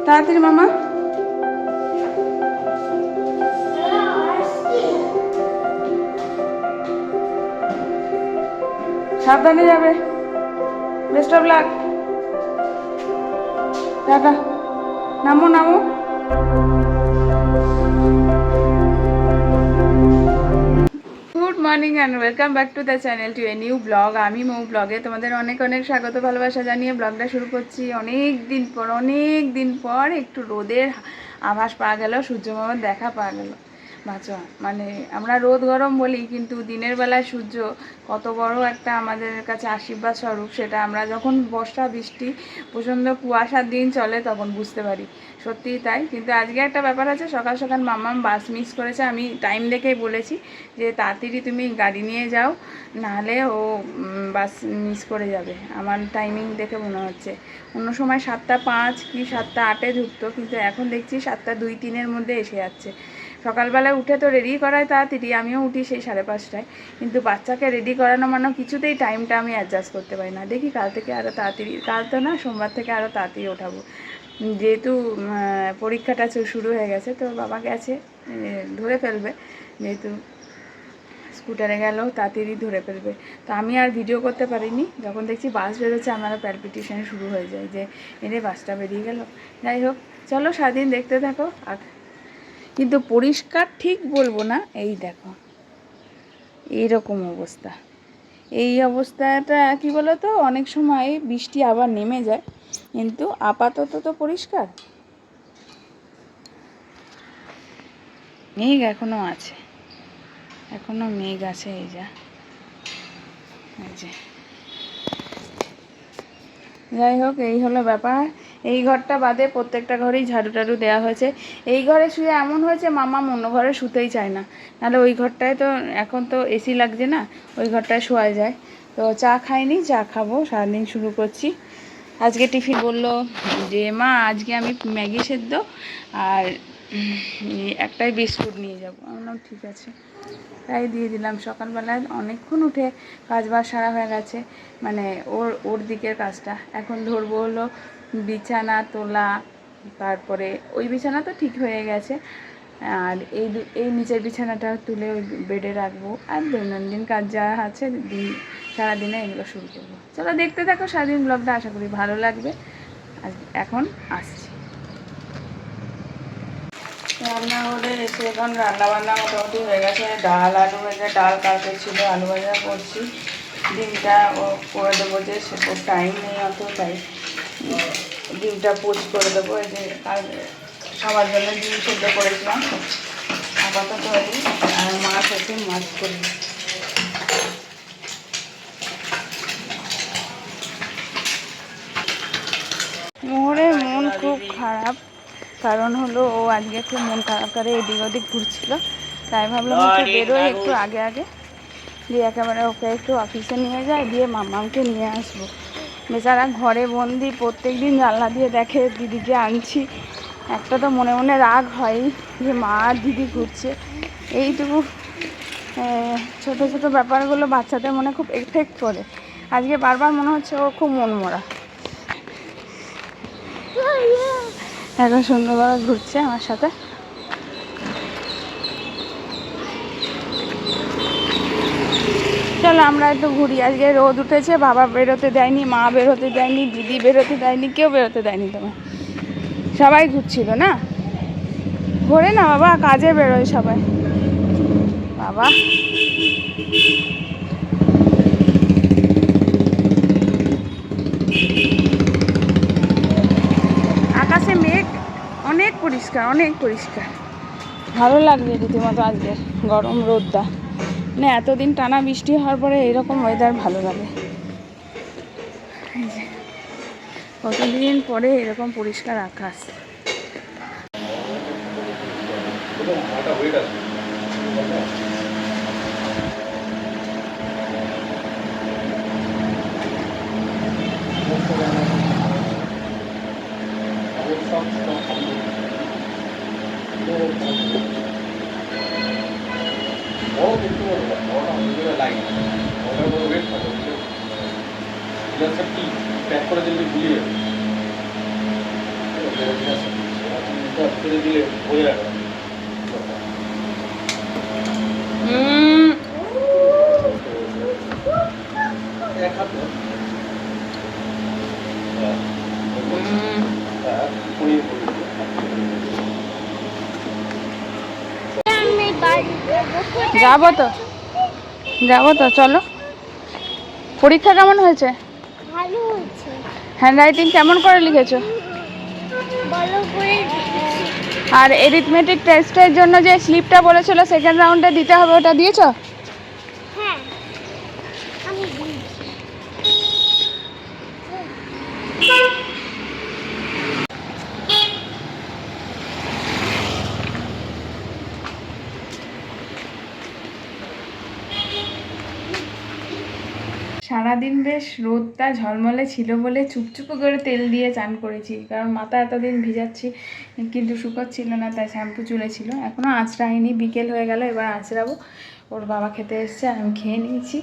তাড়াতাড়ি মামা। সাবধানে যাবে। Best of luck. টাটা। নামো নামো। Good morning and welcome back to the channel to a new blog. আমি মৌ ব্লগে তোমাদের অনেক অনেক স্বাগত ভালোবাসা জানিয়ে ব্লগটা শুরু করছি। অনেক দিন পর একটু রোদের আভাস পাওয়া গেল, সূর্য মামার দেখা পাওয়া গেল। বাঁচা মানে আমরা রোদ গরম বলি, কিন্তু দিনের বেলায় সূর্য কত বড় একটা আমাদের কাছে আশীর্বাদ স্বরূপ, সেটা আমরা যখন বর্ষা বৃষ্টি প্রচণ্ড কুয়াশার দিন চলে তখন বুঝতে পারি। সত্যিই তাই। কিন্তু আজকে একটা ব্যাপার আছে, সকাল সকাল মাম্মাম বাস মিস করেছে। আমি টাইম দেখেই বলেছি যে তাড়াতাড়ি তুমি গাড়ি নিয়ে যাও, নাহলে ও বাস মিস করে যাবে। আমার টাইমিং দেখে মনে হচ্ছে অন্য সময় 7:05 কি 7:08 ঢুকতো, কিন্তু এখন দেখছি 7:02-3 মধ্যে এসে যাচ্ছে। সকালবেলায় উঠে তো রেডি করায় তাড়াতাড়ি, আমিও উঠি সেই 5:30টায়, কিন্তু বাচ্চাকে রেডি করানো মানে কিছুতেই টাইমটা আমি অ্যাডজাস্ট করতে পারি না। দেখি কাল থেকে আরও তাড়াতাড়ি, কাল তো না, সোমবার থেকে আরও তাড়াতাড়ি ওঠাবো। যেহেতু পরীক্ষাটা শুরু হয়ে গেছে, তো বাবা গেছে ধরে ফেলবে, যেহেতু স্কুটারে গেলেও তাড়াতাড়ি ধরে ফেলবে। তো আমি আর ভিডিও করতে পারিনি। যখন দেখছি বাস বেরোচ্ছে আমারও প্যালপিটেশন শুরু হয়ে যায় যে এনে বাসটা বেরিয়ে গেল। যাই হোক, চলো সারাদিন দেখতে থাকো। আর কিন্তু পরিষ্কার ঠিক বলবো না, এই দেখো এইরকম অবস্থা। এই অবস্থাটা কী বলো তো, অনেক সময় বৃষ্টি আবার নেমে যায়, কিন্তু আপাতত তো পরিষ্কার। মেঘ এখনও আছে, এখনও মেঘ আছে। এই যে যাই হোক, এই হলো ব্যাপার। এই ঘরটা বাদে প্রত্যেকটা ঘরেই ঝাড়ু টাড়ু দেওয়া হয়েছে। এই ঘরে শুয়ে এমন হয়েছে মামা অন্য ঘরে শুতেই চায় না, নাহলে ওই ঘরটায় তো এখন তো এসি লাগছে না, ওই ঘরটায় শোয়া যায়। তো চা খাইনি, চা খাবো, সারাদিন শুরু করছি। আজকে টিফিন বললো যে মা আজকে আমি ম্যাগি সেদ্ধ আর একটাই বিস্কুট নিয়ে যাবো। আমি বললাম ঠিক আছে, তাই দিয়ে দিলাম। সকালবেলায় অনেকক্ষণ উঠে কাজবাজ সারা হয়ে গেছে, মানে ওর দিকের কাজটা। এখন ধরবো হলো বিছানা তোলা, তারপরে ওই বিছানা তো ঠিক হয়ে গেছে, আর এই নিচের বিছানাটা তুলে ওই বেডে রাখবো, আর দৈনন্দিন কাজ যা আছে সারাদিনে এগুলো শুরু করবো। চলো দেখতে থাকো সারাদিন ব্লগটা, আশা করি ভালো লাগবে। এখন আসছি রান্নাঘরে এসে। এখন রান্নাবান্না মোটামুটি হয়ে গেছে। ডাল আলু ভাজা, ডাল কালকে ছিল, আলু ভাজা করছি। ডিমটা করে দেবো, যে সে টাইম নেই অত, তাই ডিমটা পোচ করে দেবো। এই যে কাল সবার জন্য ডিম সেদ্ধ করেছিলাম, আপাতত হয়নি। আর মাছ আছে, মাছ করি। মোহরের মন খুব খারাপ, কারণ হলো ও আজকে খুব মন খারাপ করে এদিক ওদিক ঘুরছিল, তাই ভাবলাম একটু বেরোয় একটু আগে আগে, দিয়ে একেবারে ওকে একটু অফিসে নিয়ে যায়, দিয়ে মামাকে নিয়ে আসবো। বেচারা ঘরে বন্দি, প্রত্যেক দিন জানলা দিয়ে দেখে দিদিকে আনছি। একটা তো মনে মনে রাগ হয় যে মা আর দিদি ঘুরছে। এইটুকু ছোটো ছোটো ব্যাপারগুলো বাচ্চাদের মনে খুব এফেক্ট করে। আজকে বারবার মনে হচ্ছে ও খুব মনমরা। এখন সুন্দরভাবে ঘুরছে আমার সাথে। চলো আমরা একটু ঘুরি। আজকে রোদ উঠেছে, বাবা বেরোতে দেয়নি, মা বেরোতে দেয়নি, দিদি বেরোতে দেয়নি, কেউ বেরোতে দেয়নি। তোমার সবাই ঘুরছিল না, ঘোরে না বাবা, কাজে বেরোয় সবাই। বাবা আকাশে মেঘ, অনেক পরিষ্কার, অনেক পরিষ্কার। ভালো লাগছে রীতিমতো আজকের গরম রোদটা। মানে এতদিন টানা বৃষ্টি হওয়ার পরে এরকম ওয়েদার ভালো লাগে। কতদিন পরে এরকম পরিষ্কার আকাশ। প্যাক করে দিলে গুলিয়ে যাবো তো চলো। পরীক্ষা কেমন হয়েছে? ভালো হয়েছে। হ্যান্ডরাইটিং কেমন করে লিখেছো? ভালো করে। আর এরিথমেটিক টেস্টের জন্য যে স্লিপটা বলেছিল সেকেন্ড রাউন্ডে দিতে হবে, ওটা দিয়েছো? হ্যাঁ আমি দিয়েছি। সারাদিন বেশ রোদটা ঝলমলে ছিল বলে চুপচুপে করে তেল দিয়ে চান করেছি, কারণ মাথা এতদিন ভিজাচ্ছি কিন্তু শুকোচ্ছিল না, তাই শ্যাম্পু চুলে ছিল। এখনও আঁচড়াইনি, বিকেল হয়ে গেল, এবার আঁচড়াবো। ওর বাবা খেতে এসছে, আমি খেয়ে নিয়েছি।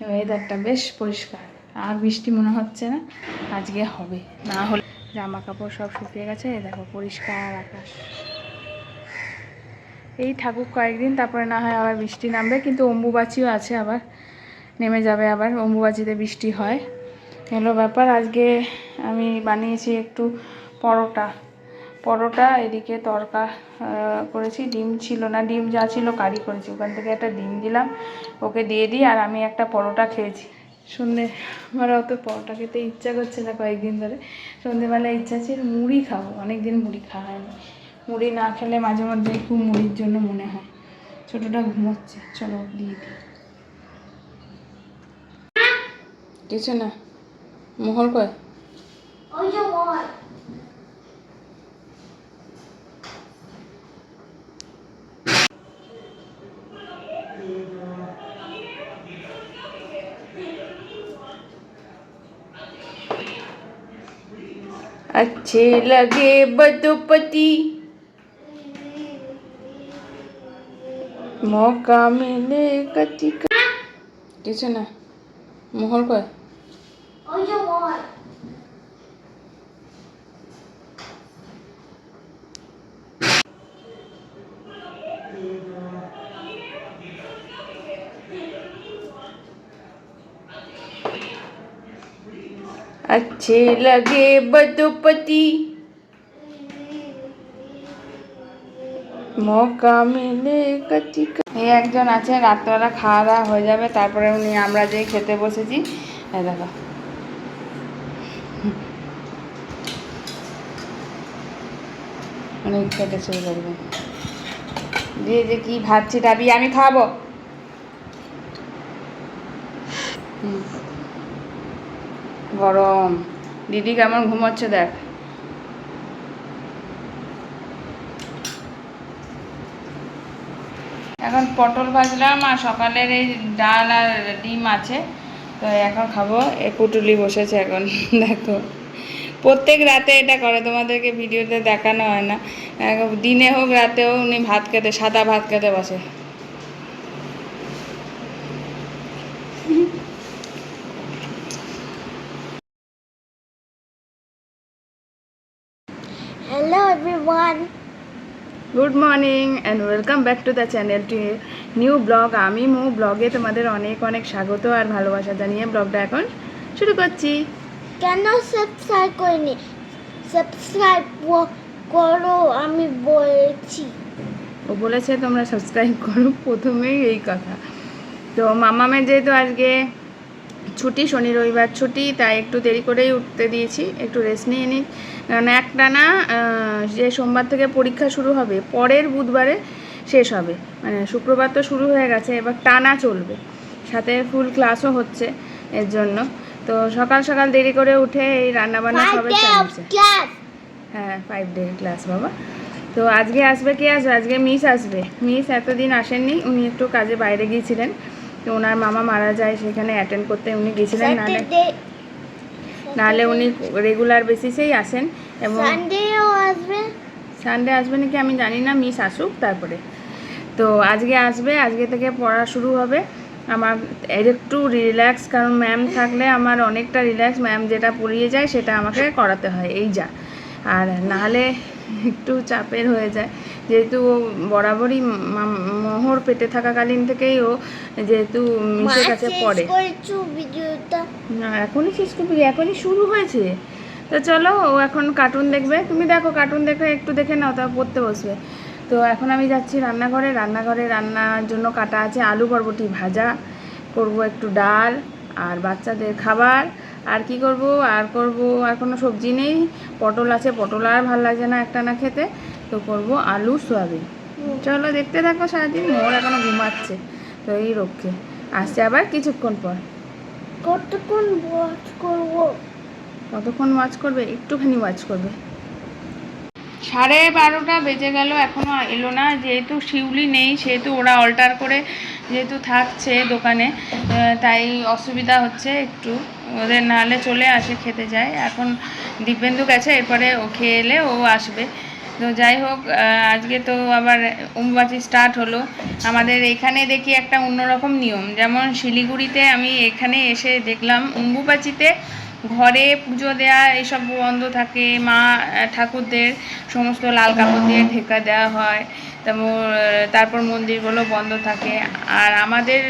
ওয়েদারটা বেশ পরিষ্কার, আর বৃষ্টি মনে হচ্ছে না আজকে হবে, না হলে জামা কাপড় সব শুকিয়ে গেছে। এই দেখো পরিষ্কার আকাশ। এই ঠাকুর কয়েকদিন, তারপরে না হয় আবার বৃষ্টি নামবে, কিন্তু অম্বুবাচিও আছে, আবার নেমে যাবে, আবার অম্বুবাচিতে বৃষ্টি হয়। হলো ব্যাপার। আজকে আমি বানিয়েছি একটু পরোটা, এদিকে তরকা করেছি। ডিম ছিল না, ডিম যা ছিল কারি করেছি, ওখান থেকে একটা ডিম দিলাম, ওকে দিয়ে দিই। আর আমি একটা পরোটা খেয়েছি সন্ধে। আমার অত পরোটা খেতে ইচ্ছা করছে না কয়েকদিন ধরে। সন্ধেবেলা ইচ্ছা আছে মুড়ি খাবো, অনেকদিন মুড়ি খাওয়া হয়নি। মুড়ি না খেলে মাঝে মধ্যে খুব মুড়ির জন্য মনে হয়। ছোটোটা ঘুমোচ্ছে, চলো দিয়ে দিই। কিছু না, মোহর কয়? ওই যে বল। अच्छे लगे बदोपति, मौका मिले कति। কিছু না, মোহর কয়? ওই যে বল। अच्छे लगे बदोपति, মৌকা মিলে কতি। এই একজন আছে, রাত্রবেলা খাওয়া দাওয়া হয়ে যাবে, তারপরে উনি আমরা যেই খেতে বসেছি। এই দেখো অনেক খেতে শুরু করবে দিয়ে যে কি ভাবছি ডাবি আমি খাবো। গরম। দিদি কেমন ঘুমোচ্ছে দেখ। এখন পটল ভাজলাম, আর সকালের এই ডাল আর ডিম আছে, তো এখন খাবো। এ পুটুলি বসেছে এখন দেখো, প্রত্যেক রাতে এটা করে, তোমাদেরকে ভিডিওতে দেখানো হয় না। দিনে হোক রাতেও উনি ভাত খেতে, সাদা ভাত খেতে বসে। Hello everyone. Good morning and welcome back to the channel to new blog. আমি মৌ ব্লগে তোমাদের অনেক অনেক স্বাগত আর ভালোবাসা জানিয়ে ব্লগটা এখন শুরু করছি। কেন সাবস্ক্রাইব করিনি? সাবস্ক্রাইব করো, আমি বলেছি। ও বলেছে তোমরা সাবস্ক্রাইব করো, প্রথমেই এই কথা। তো মামামের যেহেতু আজকে ছুটি, শনি রবিবার ছুটি, তাই একটু দেরি করেই উঠতে দিয়েছি, একটু রেস্ট নিয়ে নিই। কারণ একটানা যে সোমবার থেকে পরীক্ষা শুরু হবে, পরের বুধবারে শেষ হবে, মানে শুক্রবার তো শুরু হয়ে গেছে, এবার টানা চলবে, সাথে ফুল ক্লাসও হচ্ছে এর জন্য। তো সকাল সকাল দেরি করে উঠে এই রান্নাবান্না সবে চলছে। হ্যাঁ 5 ডে ক্লাস বাবা। তো আজকে আসবে, কে আসবে? আজকে মিস আসবে। মিস এতদিন আসেননি, উনি একটু কাজে বাইরে গিয়েছিলেন, তো ওনার মামা মারা যায়, সেখানে অ্যাটেন্ড করতে উনি গেছিলেন। নাহলে উনি রেগুলার বেসিসেই আসেন। এবং সানডে আসবে নাকি আমি জানি না, মিস আসুক তারপরে। তো আজকে আসবে, আজকে থেকে পড়া শুরু হবে। আমার একটু রিল্যাক্স, কারণ ম্যাম থাকলে আমার অনেকটা রিল্যাক্স, ম্যাম যেটা পড়িয়ে যায় সেটা আমাকে করাতে হয়, এই যা। আর নাহলে একটু চাপের হয়ে যায়, যেহেতু ও বরাবরই মোহর পেটে থাকাকালীন থেকেই ও যেহেতু মিশের কাছে পড়ে। ভিডিওটা না এখনই শেষ করবি, এখনই শুরু হয়েছে। তো চলো, ও এখন কার্টুন দেখবে, তুমি দেখো কার্টুন দেখে একটু দেখে নাও, তারপর পড়তে বসবে। তো এখন আমি যাচ্ছি রান্নাঘরে। রান্নার জন্য কাটা আছে আলু বরবটি ভাজা, করব একটু ডাল আর বাচ্চাদের খাবার। আর কি করব, আর কোনো সবজি নেই। পটল আছে, পটল আর ভালো লাগছে না একটা না খেতে, তো করব আলু সয়াবিন। চলো দেখতে থাকো সারাদিন। মোর এখনো ঘুমাচ্ছে, তো এই রক্ষে আসছে আবার কিছুক্ষণ পর। কতক্ষণ ওয়াচ করবো? কতক্ষণ ওয়াচ করবে? একটুখানি ওয়াচ করবে। 12:30 বেজে গেল, এখনও এলো না। যেহেতু শিউলি নেই, সেহেতু ওরা অল্টার করে যেহেতু থাকছে দোকানে, তাই অসুবিধা হচ্ছে একটু। ওদের নাহলে চলে আসে, খেতে যায়। এখন দিব্যেন্দু গেছে, এরপরে ও খেয়ে এলে ও আসবে। তো যাই হোক, আজকে তো আবার অম্বুবাচী স্টার্ট হলো। আমাদের এখানে দেখি একটা অন্যরকম নিয়ম, যেমন শিলিগুড়িতে আমি এখানে এসে দেখলাম অম্বুবাচীতে ঘরে পুজো দেওয়া এইসব বন্ধ থাকে। মা ঠাকুরদের সমস্ত লাল কাপড় দিয়ে ঢেকা দেওয়া হয়, তারপর মন্দিরগুলো বন্ধ থাকে। আর আমাদের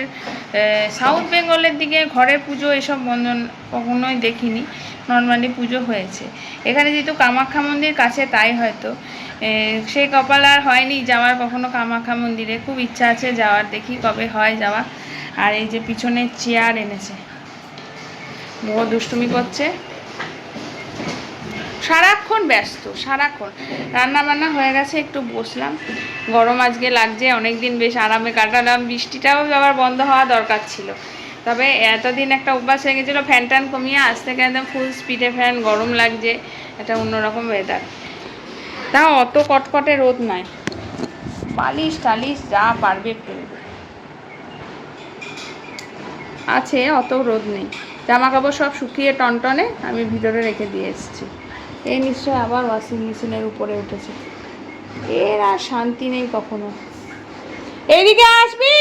সাউথ বেঙ্গলের দিকে ঘরের পুজো এসব বন্ধ কখনোই দেখিনি, নর্মালি পুজো হয়েছে। এখানে যেহেতু কামাখ্যা মন্দির কাছে, তাই হয়তো সেই কপাল আর হয়নি যাওয়ার কখনো কামাখ্যা মন্দিরে। খুব ইচ্ছা আছে যাওয়ার, দেখি কবে হয় যাওয়া। আর এই যে পিছনে চেয়ার এনেছে, বহু দুষ্টুমি করছে, সারাক্ষণ ব্যস্ত, সারাক্ষণ। রান্না বান্না হয়ে গেছে, একটু বসলাম। গরম আজকে লাগছে, অনেক দিন বেশ আরামে কাটালাম। বৃষ্টিটাও আবার বন্ধ হওয়া দরকার ছিল, তবে এতদিন একটা অভ্যাস হয়ে গেছিলো ফ্যান ট্যান কমিয়ে, আজ থেকে একদম ফুল স্পিডে ফ্যান, গরম লাগছে, একটা অন্যরকম ওয়েদার। তাও অত কটকটে রোদ নাই, বালিশ টালিশ যা পারবে ফেলবে আছে, অত রোদ নেই। জামা কাপড় সব শুকিয়ে টনটনে আমি ভিতরে রেখে দিয়ে এসেছি। এই নিশ্চয় আবার ওয়াশিং মেশিনের উপরে উঠেছে, এর আর শান্তি নেই কখনো। এইদিকে আসবি?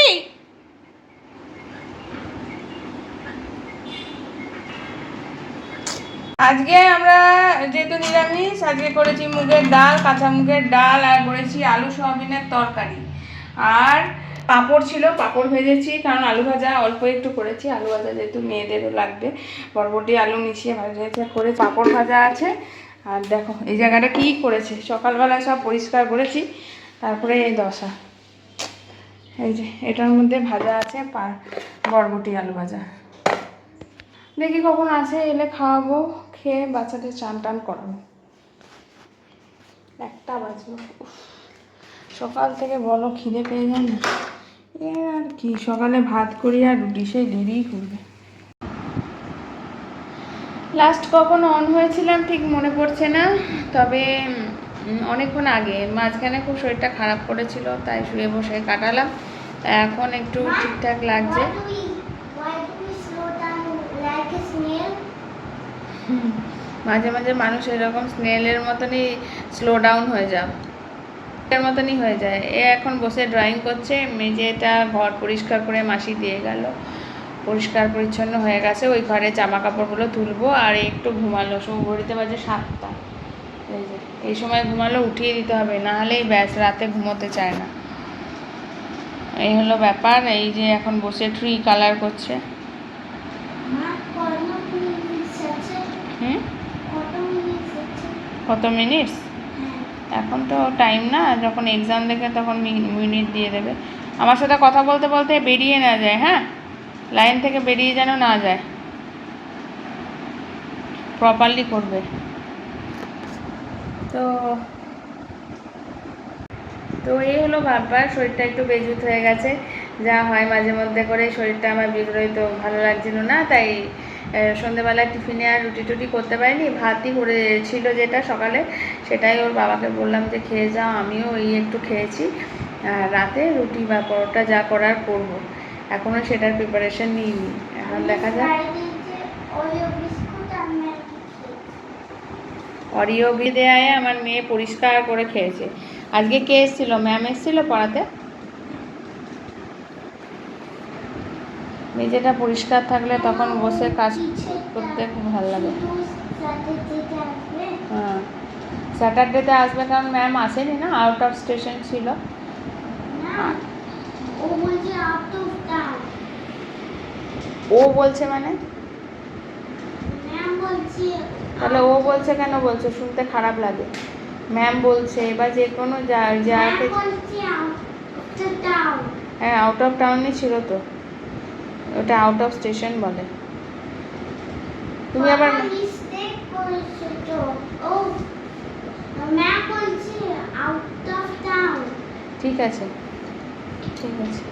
আজকে আমরা যেহেতু নিরামিষ, আজকে করেছি মুগের ডাল, কাঁচা মুগের ডাল, আর করেছি আলু সয়াবিনের তরকারি। আর পাঁপড় ছিল, পাঁপড় ভেজেছি, কারণ আলু ভাজা অল্প একটু করেছি। আলু ভাজা যেহেতু মেয়েদেরও লাগবে, বরবটি আলু মিশিয়ে ভাজা করে পাঁপড় ভাজা আছে। আর দেখো এই জায়গাটা কী করেছে, সকালবেলা সব পরিষ্কার করেছি, তারপরে এই দশা। এই যে এটার মধ্যে ভাজা আছে বরবটি আলু ভাজা। দেখি কখন আসে, এলে খাওয়াবো, খেয়ে বাচ্চাদের চান টান করাবো। 1টা বাজলো, সকাল থেকে বলো খিদে পেয়ে যায় না। এ আর কি, সকালে ভাত করি আর রুটি, সেই দেরিই করবে। লাস্ট কখন অন হয়েছিলাম ঠিক মনে পড়ছে না, তবে অনেকক্ষণ আগে। মাঝখানে খুব শরীরটা খারাপ করেছিল, তাই শুয়ে বসে কাটালাম। এখন একটু ঠিকঠাক লাগছে। মাঝে মাঝে মানুষ এরকম স্নেলের মতনই স্লো ডাউন হয়ে যায়, এর মতনই হয়ে যায়। এ এখন বসে ড্রয়িং করছে, মেঝেটা ঘর পরিষ্কার করে মাসি দিয়ে গেল, পরিষ্কার পরিচ্ছন্ন হয়ে গেছে। ওই ঘরে জামা কাপড়গুলো তুলবো। আর একটু ঘুমালো, সব ঘড়িতে বাজে 7টা। এই যে এই সময় ঘুমালো, উঠিয়ে দিতে হবে, নাহলেই ব্যাস রাতে ঘুমোতে চায় না। এই হলো ব্যাপার। এই যে এখন বসে ট্রি কালার করছে। কত মিনিটস? এখন তো টাইম না, যখন এক্সাম দেখে তখন মিনিট দিয়ে দেবে। আমার সাথে কথা বলতে বলতে বেরিয়ে না যায়, হ্যাঁ, লাইন থেকে বেরিয়ে যেন না যায়, প্রপারলি করবে। তো তো এই হলো ব্যাপার। শরীরটা একটু বেজুত হয়ে গেছে, যা হয় মাঝে মধ্যে করে। শরীরটা আমার বিগড়িত, ভালো লাগছিল না, তাই সন্ধ্যেবেলা টিফিনে আর রুটি টুটি করতে পারিনি। ভাতই করেছিল যেটা সকালে, সেটাই ওর বাবাকে বললাম যে খেয়ে যাও, আমিও এই একটু খেয়েছি। আর রাতে রুটি বা পরোটা যা করার করব, এখনও সেটার প্রিপারেশন নিইনি, এখন দেখা যাক। অরিও দেয় আমার মেয়ে পরিষ্কার করে খেয়েছে। আজকে কে এসেছিল? ম্যাম এসেছিল পড়াতে। মেঝেটা পরিষ্কার থাকলে তখন বসে কাজ করতে খুব ভালো লাগে। হ্যাঁ, স্যাটারডেতে আসবে কারণ ম্যাম আসেনি না, আউট অফ স্টেশন ছিল। ও বলছে আউট অফ টাউন। ও বলছে মানে? ম্যাম বলছে তাহলে ও বলছে কেন বলছো? শুনতে খারাপ লাগে। ম্যাম বলছে বা যে কোনো যাকে, বলছে আউট অফ টাউন। হ্যাঁ আউট অফ টাউনই ছিল তো, ওটা আউট অফ স্টেশন বলে। তুমি আবার মিস্টেক করেছো তো। ও ম্যাম বলছে আউট অফ টাউন। ঠিক আছে, ঠিক আছে।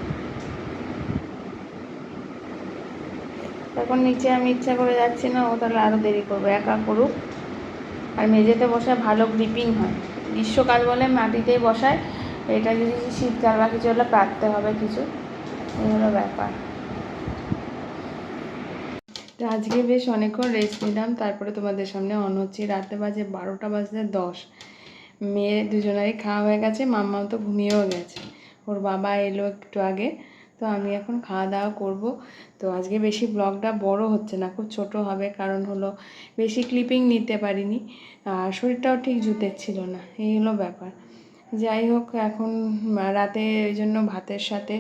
এখন নিচে আমি ইচ্ছা করে যাচ্ছি না, ও তাহলে আরও দেরি করবে, একা করুক। আর মেঝেতে বসে ভালো গ্রিপিং হয়, গ্রীষ্মকাল বলে মাটিতেই বসায়, এটা যদি শীতকাল বা কিছু হলে পাততে হবে কিছু, এই হলো ব্যাপার। তো আজকে বেশ অনেকক্ষণ রেস্ট নিলাম, তারপরে তোমাদের সামনে অন হচ্ছি। রাতে বাজে 12:10। মেয়ে দুজনেরই খাওয়া হয়ে গেছে, মাম্মাও তো ঘুমিয়েও গেছে, ওর বাবা এলো একটু আগে। তো আমি এখন খাওয়া দাওয়া করব। তো আজকে বেশি ব্লগটা বড় হচ্ছে না, খুব ছোট হবে, কারণ হলো বেশি ক্লিপিং নিতে পারিনি, আর শরীরটাও ঠিক জুতেছিল না, এই হলো ব্যাপার। যাই হোক, এখন রাতে ওই জন্য ভাতের সাথে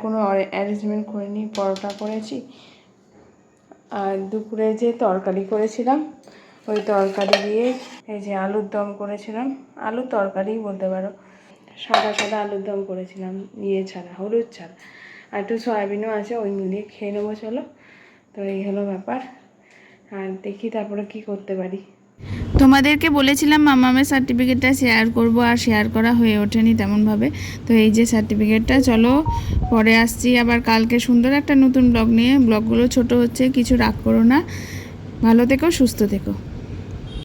কোনো অ্যারেঞ্জমেন্ট করিনি, পরোটা করেছি। আর দুপুরে যে তরকারি করেছিলাম, ওই তরকারি দিয়ে এই যে আলুর দম করেছিলাম, আলুর তরকারিই বলতে পারো, সাদা সাদা আলুর দম করেছিলাম, ছাড়া, হলুদ ছাড়া। আর একটু সয়াবিনও আছে, ওই মিলিয়ে খেয়ে নেবো চলো। তো এই হলো ব্যাপার, আর দেখি তারপরে কি করতে পারি। তোমাদেরকে বলেছিলাম মামামের সার্টিফিকেটটা শেয়ার করব, আর শেয়ার করা হয়ে ওঠেনি তেমনভাবে। তো এই যে সার্টিফিকেটটা, চলো পরে আসছি আবার কালকে সুন্দর একটা নতুন ব্লগ নিয়ে। ব্লগগুলো ছোট হচ্ছে, কিছু রাগ করো না, ভালো থেকো, সুস্থ থেকো।